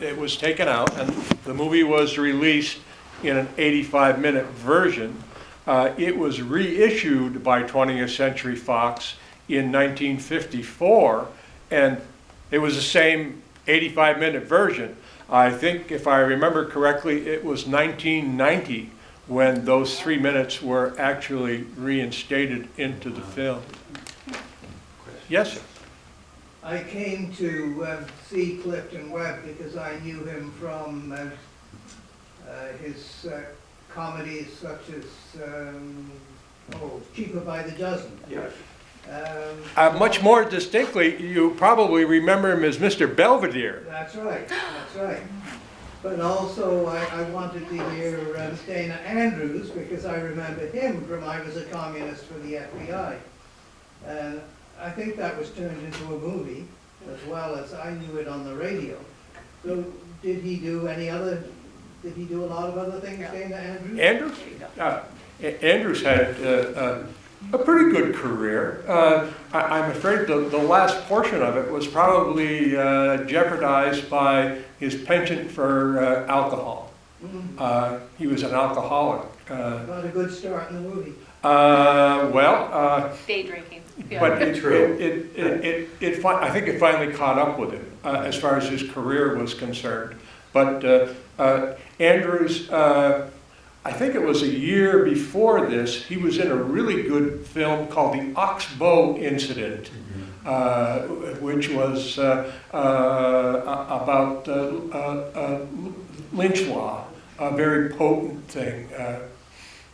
it was taken out, and the movie was released in an 85-minute version. It was reissued by 20th Century Fox in 1954, and it was the same 85-minute version. I think, if I remember correctly, it was 1990 when those 3 minutes were actually reinstated into the film. Yes, sir. I came to see Clifton Webb because I knew him from his comedies such as Cheaper by the Dozen. Yeah. Much more distinctly, you probably remember him as Mr. Belvedere. That's right, that's right. But also I wanted to hear Dana Andrews because I remember him from I Was a Communist for the FBI. I think that was turned into a movie as well as I knew it on the radio. So did he do a lot of other things, Dana Andrews? Andrews? Andrews had a pretty good career. I'm afraid the last portion of it was probably jeopardized by his penchant for alcohol. Mm-hmm. He was an alcoholic. Not a good start in the movie. Day drinking. Yeah. But I think it finally caught up with him as far as his career was concerned. But Andrews, I think it was a year before this, he was in a really good film called The Oxbow Incident, which was about lynch law, a very potent thing.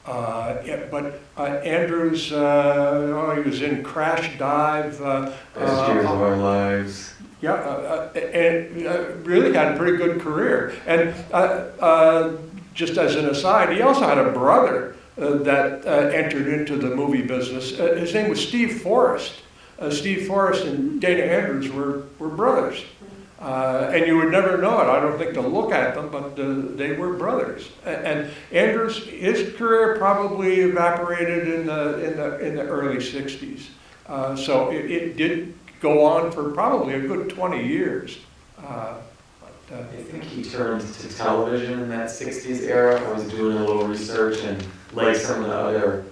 But Andrews, he was in Crash Dive. Best Years of Our Lives. Yeah, and really had a pretty good career. And just as an aside, he also had a brother that entered into the movie business. His name was Steve Forrest. Steve Forrest and Dana Andrews were brothers. And you would never know it, I don't think, to look at them, but they were brothers. And Andrews, his career probably evaporated in the early 60s. So it did go on for probably a good 20 years. I think he turned to television in that 60s era. I was doing a little research, and like some of the other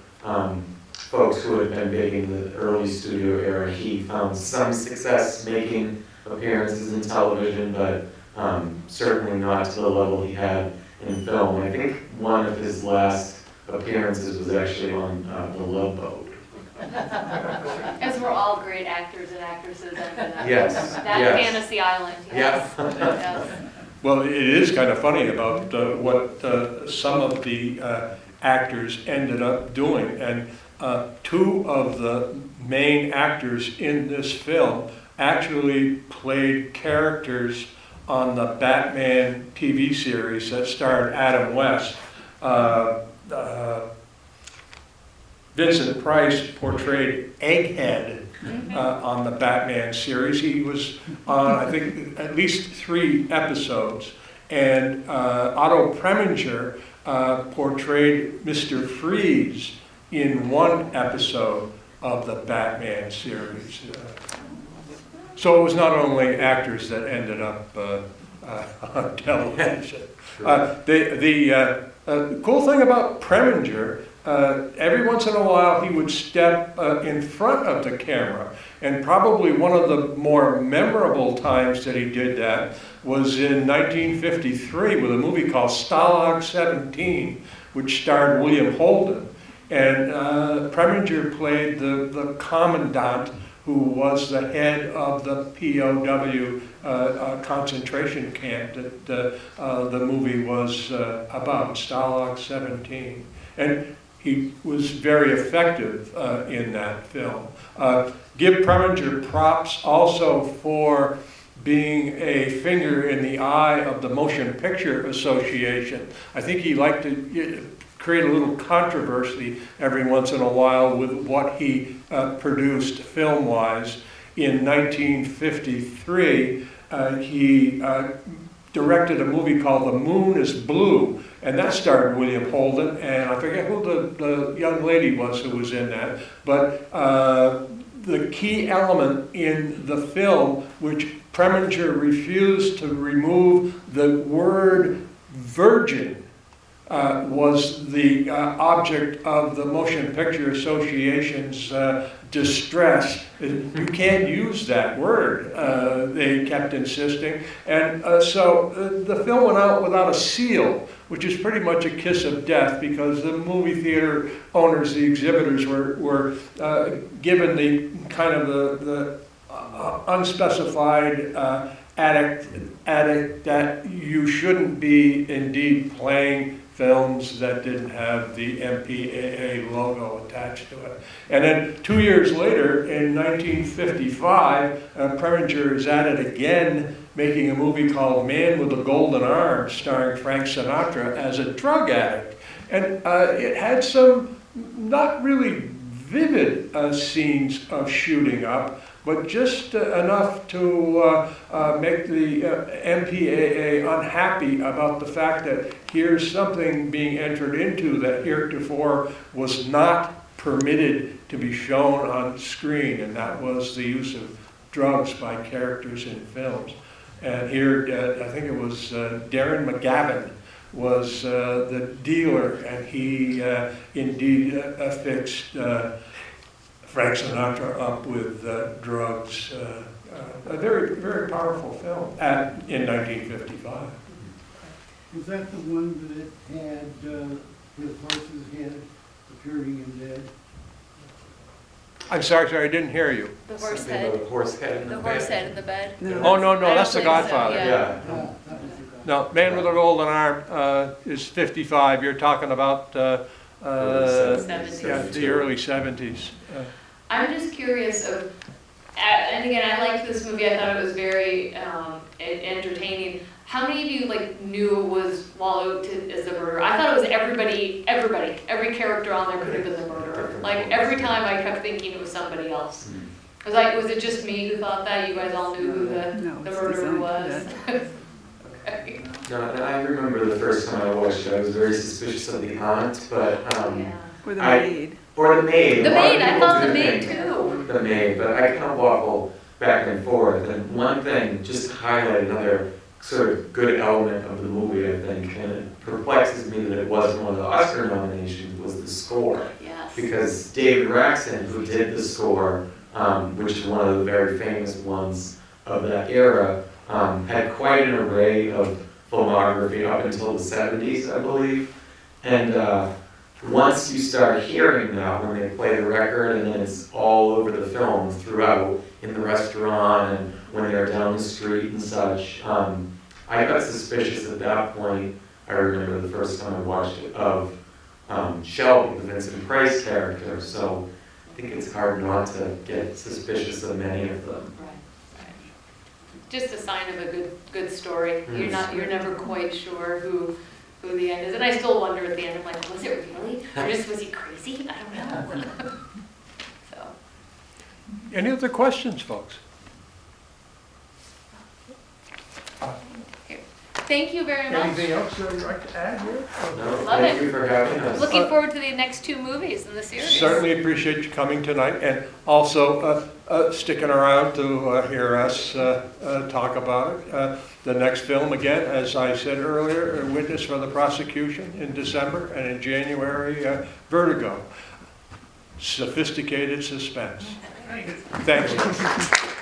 folks who had been big in the early studio era, he found some success making appearances in television, but certainly not to the level he had in film. I think one of his last appearances was actually on The Love Boat. As we're all great actors and actresses under that, yes, that yes. fantasy island. Yes. Yeah. Yes. Well, it is kind of funny about what some of the actors ended up doing. And two of the main actors in this film actually played characters on the Batman TV series that starred Adam West. Vincent Price portrayed Egghead on the Batman series. He was on, I think, at least 3 episodes. And Otto Preminger portrayed Mr. Freeze in 1 episode of the Batman series. So it was not only actors that ended up on television. The cool thing about Preminger, every once in a while he would step in front of the camera. And probably one of the more memorable times that he did that was in 1953 with a movie called Stalag 17, which starred William Holden. And Preminger played the commandant who was the head of the POW concentration camp that the movie was about, Stalag 17. And he was very effective in that film. Give Preminger props also for being a finger in the eye of the Motion Picture Association. I think he liked to create a little controversy every once in a while with what he produced film-wise. In 1953, he directed a movie called The Moon is Blue, and that starred William Holden, and I forget who the young lady was who was in that, but the key element in the film, which Preminger refused to remove, the word virgin, was the object of the Motion Picture Association's distress. You can't use that word, they kept insisting. And so the film went out without a seal, which is pretty much a kiss of death, because the movie theater owners, the exhibitors, were given the kind of the unspecified addict that you shouldn't be indeed playing films that didn't have the MPAA logo attached to it. And then 2 years later, in 1955, Preminger is at it again, making a movie called Man with a Golden Arm, starring Frank Sinatra as a drug addict. And it had some not really vivid scenes of shooting up, but just enough to make the MPAA unhappy about the fact that here's something being entered into that heretofore was not permitted to be shown on screen, and that was the use of drugs by characters in films. And here, I think it was Darren McGavin was the dealer, and he indeed affixed Frank Sinatra up with drugs. A very, very powerful film in 1955. Was that the one that had his horse's head appearing in bed? I'm sorry, I didn't hear you. The horse Something head. about a horse head in The the horse bed. head in the bed. Oh, no, I no, that's The don't think so, Godfather. yeah. Yeah. That was the guy. No, Man with a Golden Arm is 55. You're talking about Early 70s. yeah, the early 70s. I'm just curious of, and again, I liked this movie. I thought it was very entertaining. How many of you like knew it was Wallow as the murderer? I thought it was everybody, every character on there could have been the murderer. Like every time I kept thinking it was somebody else. I was like, was it just me who thought that? You guys all knew who the murderer was? Okay. No, and I remember the first time I watched it, I was very suspicious of the aunt, but Yeah. Or the I- maid. or the maid. The A lot of maid, I people thought do the maid think too. The maid, but I kind of waffle back and forth. And one thing, just to highlight another sort of good element of the movie, I think, and it perplexes me that it wasn't one of the Oscar nominations, was the score. Yes. Because David Raxon, who did the score, which is one of the very famous ones of that era, had quite an array of filmography up until the 70s, I believe. And once you start hearing that when they play the record, and then it's all over the film throughout, in the restaurant and when they're down the street and such, I got suspicious at that point. I remember the first time I watched it, of Shelby, the Vincent Price character, so I think it's hard not to get suspicious of many of them. Right. Just a sign of a good story. You're never quite sure who the end is, and I still wonder at the end. I'm like, was it really? Or just was he crazy? I don't know. So. Any other questions, folks? Thank you very much. Anything else you'd like to add here? No, Love thank it. you for having us. Looking forward to the next two movies in the series. Certainly appreciate you coming tonight, and also sticking around to hear us talk about it. The next film, again, as I said earlier, Witness for the Prosecution in December, and in January, Vertigo. Sophisticated suspense. Thanks.